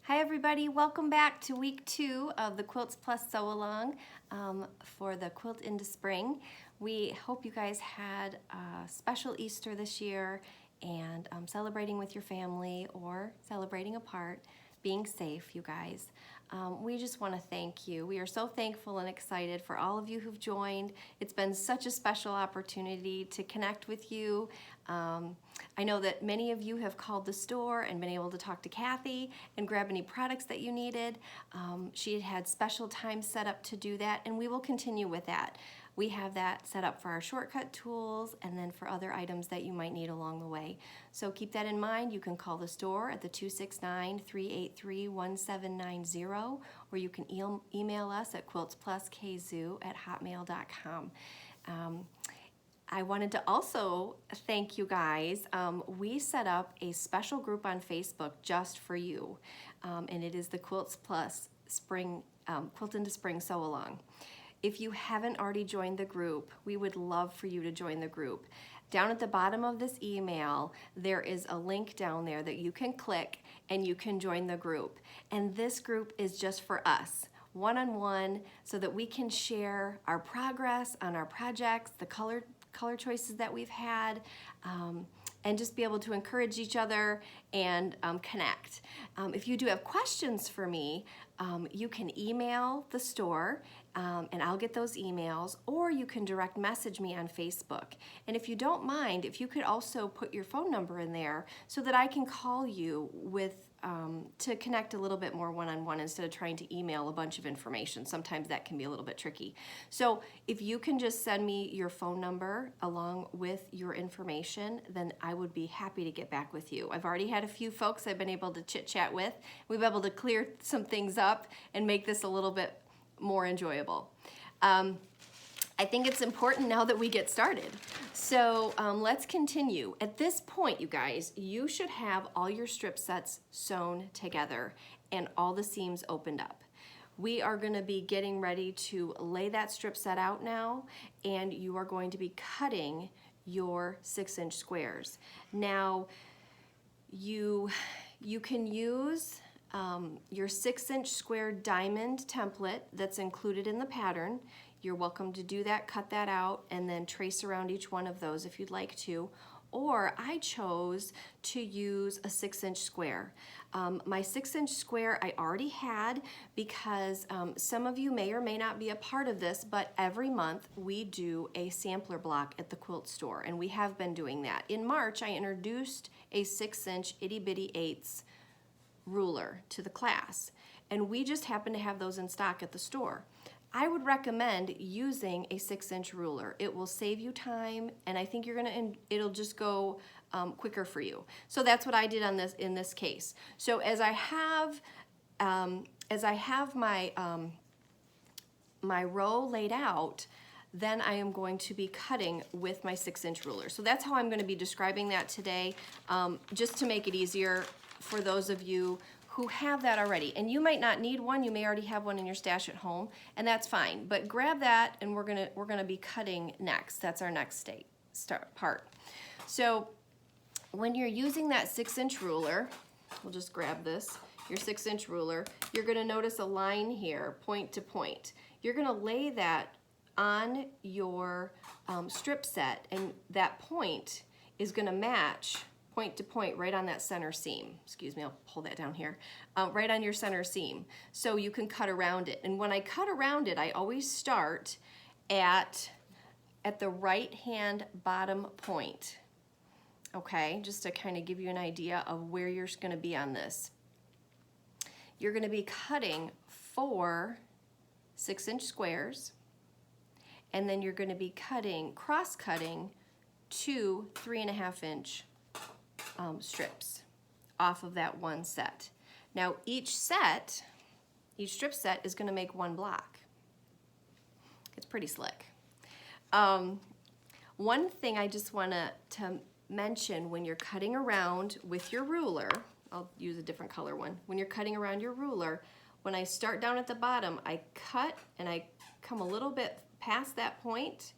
Hi everybody, welcome back to week 2 of the Quilts Plus Sew Along for the Quilt into Spring. We hope you guys had a special Easter this year and celebrating with your family or celebrating apart, being safe, you guys. We just want to thank you. We are so thankful and excited for all of you who've joined. It's been such a special opportunity to connect with you. I know that many of you have called the store and been able to talk to Kathy and grab any products that you needed. She had special time set up to do that, and we will continue with that. We have that set up for our shortcut tools and then for other items that you might need along the way. So keep that in mind. You can call the store at the 269-383-1790, or you can email us at quiltspluskzoo@hotmail.com. I wanted to also thank you guys. We set up a special group on Facebook just for you, and it is the Quilts Plus Spring Quilt into Spring Sew Along. If you haven't already joined the group, we would love for you to join the group. Down at the bottom of this email, there is a link down there that you can click and you can join the group. And this group is just for us, one-on-one, so that we can share our progress on our projects, the color choices that we've had, and just be able to encourage each other and connect. If you do have questions for me, you can email the store and I'll get those emails, or you can direct message me on Facebook. And if you don't mind, if you could also put your phone number in there so that I can call you to connect a little bit more one-on-one instead of trying to email a bunch of information. Sometimes that can be a little bit tricky. So if you can just send me your phone number along with your information, then I would be happy to get back with you. I've already had a few folks I've been able to chit-chat with. We've been able to clear some things up and make this a little bit more enjoyable. I think it's important now that we get started. So let's continue. At this point, you guys, you should have all your strip sets sewn together and all the seams opened up. We are going to be getting ready to lay that strip set out now, and you are going to be cutting your 6-inch squares. Now, you can use your 6-inch square diamond template that's included in the pattern. You're welcome to do that, cut that out, and then trace around each one of those if you'd like to. Or I chose to use a 6-inch square. My 6-inch square I already had because some of you may or may not be a part of this, but every month we do a sampler block at the quilt store, and we have been doing that. In March, I introduced a 6-inch itty bitty 8s ruler to the class, and we just happen to have those in stock at the store. I would recommend using a 6-inch ruler. It will save you time, and I think it'll just go quicker for you. So that's what I did on this in this case. So as I have my my row laid out, then I am going to be cutting with my 6-inch ruler. So that's how I'm going to be describing that today, just to make it easier for those of you who have that already. And you might not need one, you may already have one in your stash at home, and that's fine. But grab that, and we're gonna be cutting next. That's our next part. So when you're using that 6-inch ruler, we'll just grab this, your 6-inch ruler, you're gonna notice a line here, point to point. You're gonna lay that on your strip set, and that point is gonna match point to point right on that center seam. Excuse me, I'll pull that down here. Right on your center seam. So you can cut around it. And when I cut around it, I always start at the right hand bottom point. Okay, just to kind of give you an idea of where you're gonna be on this. You're gonna be cutting 4 6-inch squares, and then you're gonna be cross-cutting 2 3.5-inch strips off of that one set. Now each strip set is going to make one block. It's pretty slick. One thing I just want to mention when you're cutting around with your ruler, I'll use a different color one. When you're cutting around your ruler, when I start down at the bottom, I cut and I come a little bit past that point,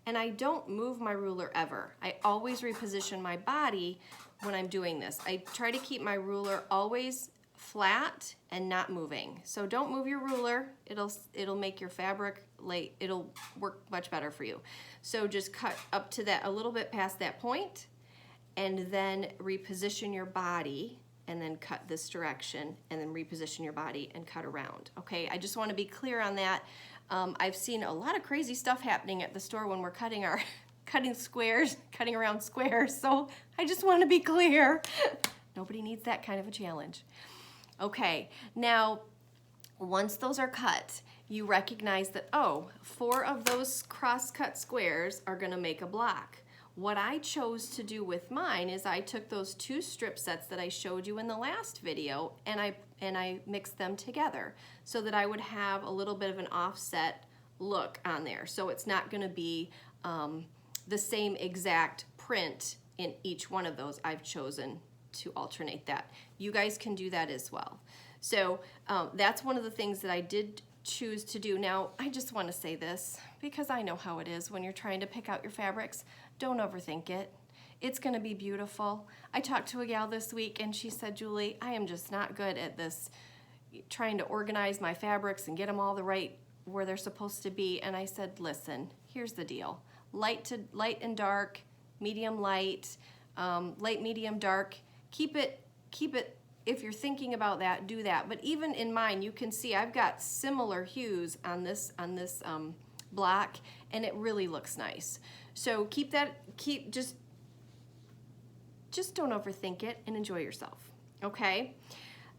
and I don't move my ruler ever. I always reposition my body when I'm doing this. I try to keep my ruler always flat and not moving. So don't move your ruler. It'll make your fabric late. It'll work much better for you. So just cut up to that, a little bit past that point, and then reposition your body, and then cut this direction, and then reposition your body and cut around. Okay, I just want to be clear on that. I've seen a lot of crazy stuff happening at the store when we're cutting our cutting around squares. So I just want to be clear. Nobody needs that kind of a challenge. Okay, now once those are cut, you recognize that, oh, 4 of those cross-cut squares are gonna make a block. What I chose to do with mine is I took those 2 strip sets that I showed you in the last video, and I mixed them together so that I would have a little bit of an offset look on there. So it's not gonna be the same exact print in each one of those. I've chosen to alternate that. You guys can do that as well. So that's one of the things that I did choose to do. Now, I just want to say this because I know how it is when you're trying to pick out your fabrics. Don't overthink it. It's going to be beautiful. I talked to a gal this week and she said, Julie, I am just not good at this, trying to organize my fabrics and get them all the right where they're supposed to be. And I said, listen, here's the deal. Light and dark, medium light, light, medium, dark. Keep it, if you're thinking about that, do that. But even in mine, you can see I've got similar hues on this block, and it really looks nice. So just don't overthink it and enjoy yourself, okay?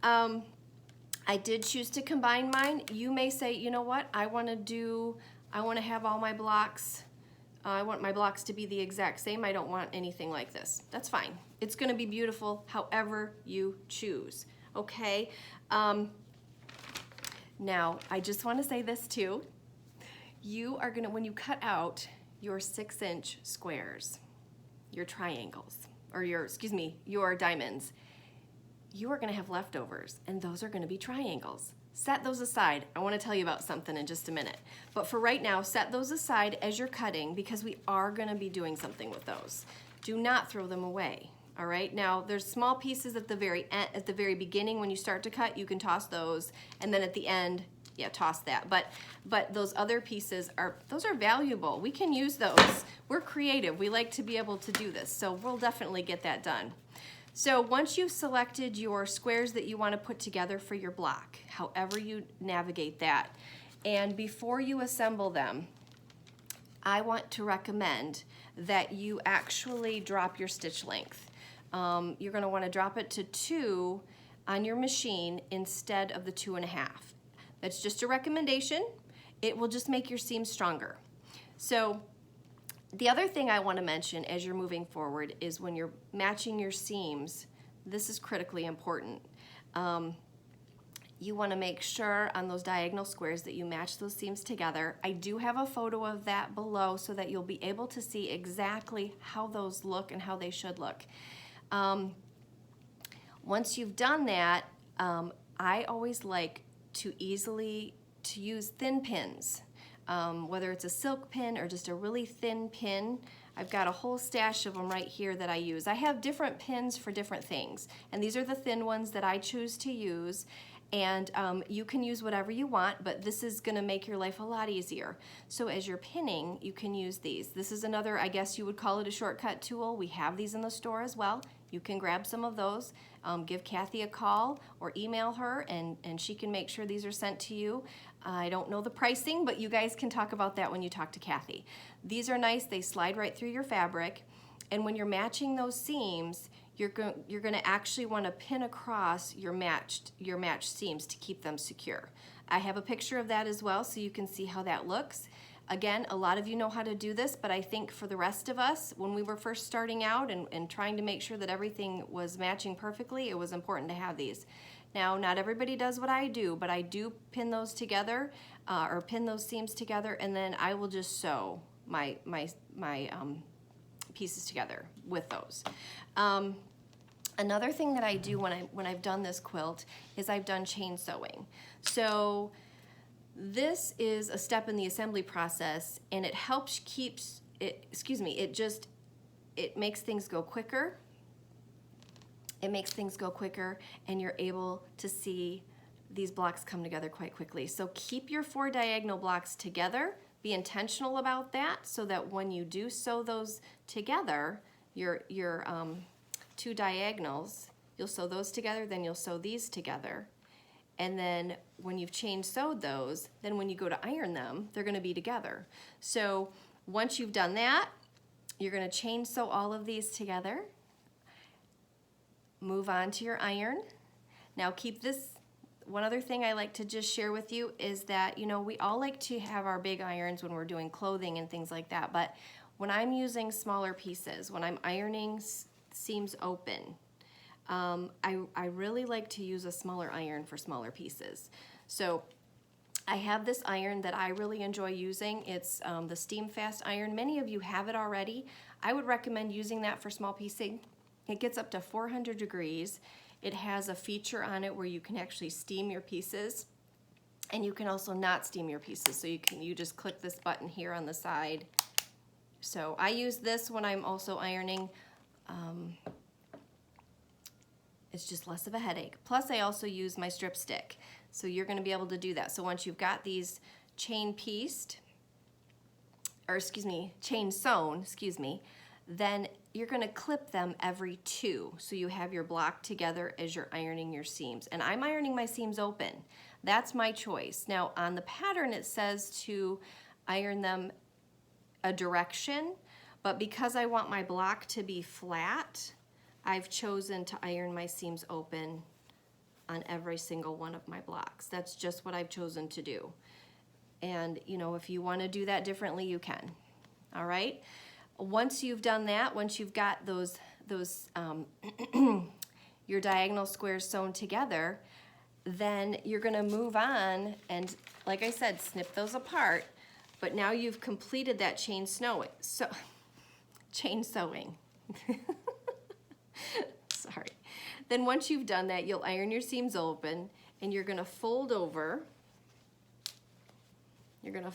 I did choose to combine mine. You may say, you know what, I want to have all my blocks, I want my blocks to be the exact same. I don't want anything like this. That's fine. It's going to be beautiful however you choose, okay? Now, I just want to say this too. You are going to, when you cut out your 6-inch squares, your triangles, or your diamonds, you are going to have leftovers, and those are going to be triangles. Set those aside. I want to tell you about something in just a minute. But for right now, set those aside as you're cutting because we are going to be doing something with those. Do not throw them away. All right. Now there's small pieces at the very end, at the very beginning when you start to cut. You can toss those, and then at the end, yeah, toss that. But those other pieces are valuable. We can use those. We're creative. We like to be able to do this, so we'll definitely get that done. So once you've selected your squares that you want to put together for your block, however you navigate that, and before you assemble them, I want to recommend that you actually drop your stitch length. You're going to want to drop it to 2 on your machine instead of the 2.5. That's just a recommendation. It will just make your seam stronger. So the other thing I want to mention as you're moving forward is when you're matching your seams, this is critically important. You want to make sure on those diagonal squares that you match those seams together. I do have a photo of that below so that you'll be able to see exactly how those look and how they should look. Once you've done that, I always like to use thin pins. Whether it's a silk pin or just a really thin pin. I've got a whole stash of them right here that I use. I have different pins for different things, and these are the thin ones that I choose to use, and you can use whatever you want, but this is going to make your life a lot easier. So as you're pinning, you can use these. This is another, I guess you would call it a shortcut tool. We have these in the store as well. You can grab some of those, give Kathy a call or email her, and she can make sure these are sent to you. I don't know the pricing, but you guys can talk about that when you talk to Kathy. These are nice. They slide right through your fabric, and when you're matching those seams, you're going to actually want to pin across your matched seams to keep them secure. I have a picture of that as well, so you can see how that looks. Again, a lot of you know how to do this, but I think for the rest of us, when we were first starting out and trying to make sure that everything was matching perfectly, it was important to have these. Now, not everybody does what I do, but I do pin those together, or pin those seams together, and then I will just sew my pieces together with those. Another thing that I do when I've done this quilt is I've done chain sewing. So this is a step in the assembly process, and it helps it makes things go quicker, It makes things go quicker, and you're able to see these blocks come together quite quickly. So keep your 4 diagonal blocks together. Be intentional about that so that when you do sew those together, your 2 diagonals, you'll sew those together, then you'll sew these together. And then when you've chain sewed those, then when you go to iron them, they're gonna be together. So once you've done that, you're gonna chain sew all of these together. Move on to your iron. Now keep this, one other thing I like to just share with you is that, you know, we all like to have our big irons when we're doing clothing and things like that, but when I'm using smaller pieces, when I'm ironing seams open, I really like to use a smaller iron for smaller pieces. So I have this iron that I really enjoy using. It's the Steam Fast iron. Many of you have it already. I would recommend using that for small piecing. It gets up to 400 degrees. It has a feature on it where you can actually steam your pieces, and you can also not steam your pieces. So you just click this button here on the side. So I use this when I'm also ironing. It's just less of a headache. Plus I also use my strip stick. So you're gonna be able to do that. So once you've got these chain sewn, then you're gonna clip them every 2. So you have your block together as you're ironing your seams. And I'm ironing my seams open. That's my choice. Now on the pattern it says to iron them a direction, but because I want my block to be flat, I've chosen to iron my seams open on every single one of my blocks. That's just what I've chosen to do. And you know, if you want to do that differently, you can. All right. Once you've done that, once you've got those your diagonal squares sewn together, then you're going to move on and, like I said, snip those apart. But now you've completed that chain sewing. Sorry. Then once you've done that, you'll iron your seams open, and you're going to fold over. You're going to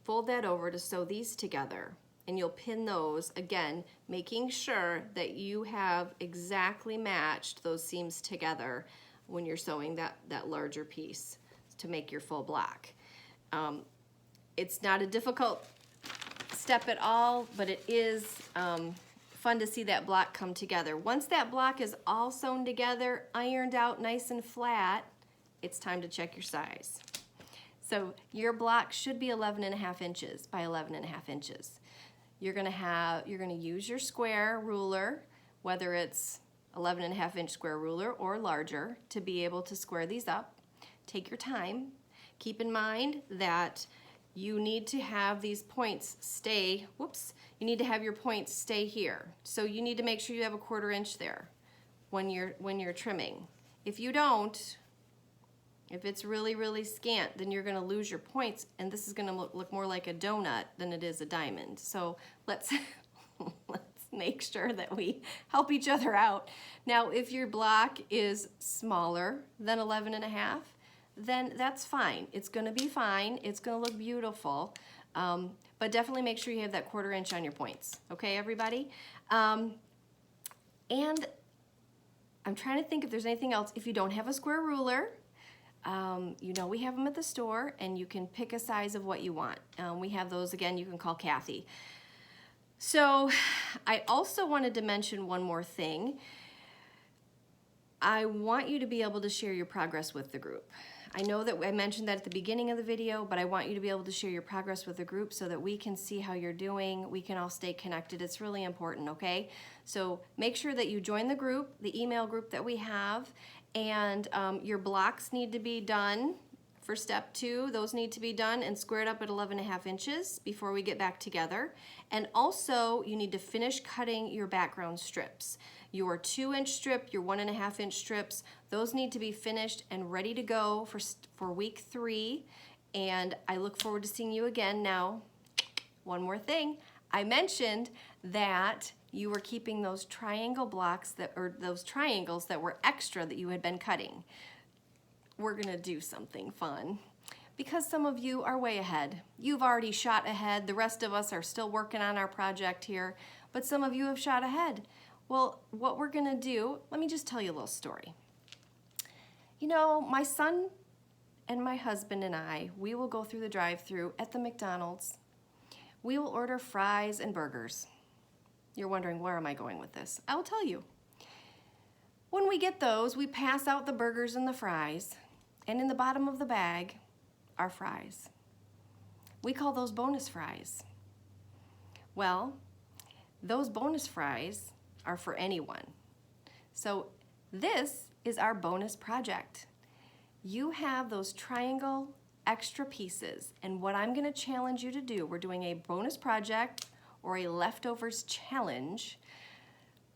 fold that over to sew these together, and you'll pin those, again, making sure that you have exactly matched those seams together when you're sewing that larger piece to make your full block. It's not a difficult step at all, but it is fun to see that block come together. Once that block is all sewn together, ironed out nice and flat, it's time to check your size. So your block should be 11.5 inches by 11.5 inches. You're gonna use your square ruler, whether it's 11.5 inch square ruler or larger, to be able to square these up. Take your time. Keep in mind that you need to have these points stay, you need to have your points stay here. So you need to make sure you have a 1/4 inch there when you're trimming. If you don't, if it's really, really scant, then you're gonna lose your points, and this is gonna look more like a donut than it is a diamond. So let's make sure that we help each other out. Now, if your block is smaller than 11.5, then that's fine. It's gonna be fine. It's gonna look beautiful. But definitely make sure you have that 1/4 inch on your points. Okay, everybody? And I'm trying to think if there's anything else. If you don't have a square ruler, you know we have them at the store, and you can pick a size of what you want. We have those, again, you can call Kathy. So I also wanted to mention one more thing. I want you to be able to share your progress with the group. I know that I mentioned that at the beginning of the video, but I want you to be able to share your progress with the group so that we can see how you're doing. We can all stay connected. It's really important, okay? So make sure that you join the group, the email group that we have, and your blocks need to be done for step 2. Those need to be done and squared up at 11.5 inches before we get back together. And also, you need to finish cutting your background strips. Your 2-inch strip, your 1.5 inch strips, those need to be finished and ready to go for week 3. And I look forward to seeing you again. Now, one more thing. I mentioned that you were keeping those triangle blocks or those triangles that were extra that you had been cutting. We're gonna do something fun because some of you are way ahead. You've already shot ahead. The rest of us are still working on our project here, but some of you have shot ahead. Well, what we're gonna do, let me just tell you a little story. You know, my son and my husband and I, we will go through the drive-thru at the McDonald's. We will order fries and burgers. You're wondering, where am I going with this? I'll tell you. When we get those, we pass out the burgers and the fries, and in the bottom of the bag are fries. We call those bonus fries. Well, those bonus fries are for anyone. So this is our bonus project. You have those triangle extra pieces, and what I'm gonna challenge you to do, we're doing a bonus project or a leftovers challenge.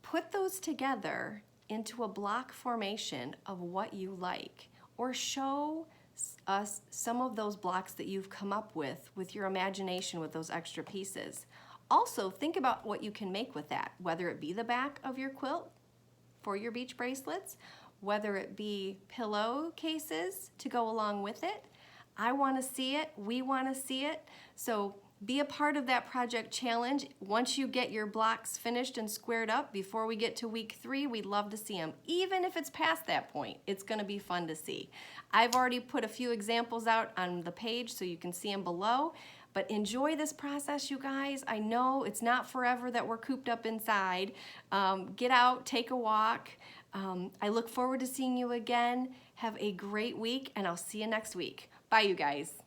Put those together into a block formation of what you like, or show us some of those blocks that you've come up with your imagination with those extra pieces. Also, think about what you can make with that, whether it be the back of your quilt for your beach bracelets, whether it be pillowcases to go along with it. I want to see it, we want to see it. So be a part of that project challenge. Once you get your blocks finished and squared up, before we get to week 3, we'd love to see them. Even if it's past that point, it's gonna be fun to see. I've already put a few examples out on the page so you can see them below, but enjoy this process, you guys. I know it's not forever that we're cooped up inside. Get out, take a walk. I look forward to seeing you again. Have a great week, and I'll see you next week. Bye, you guys.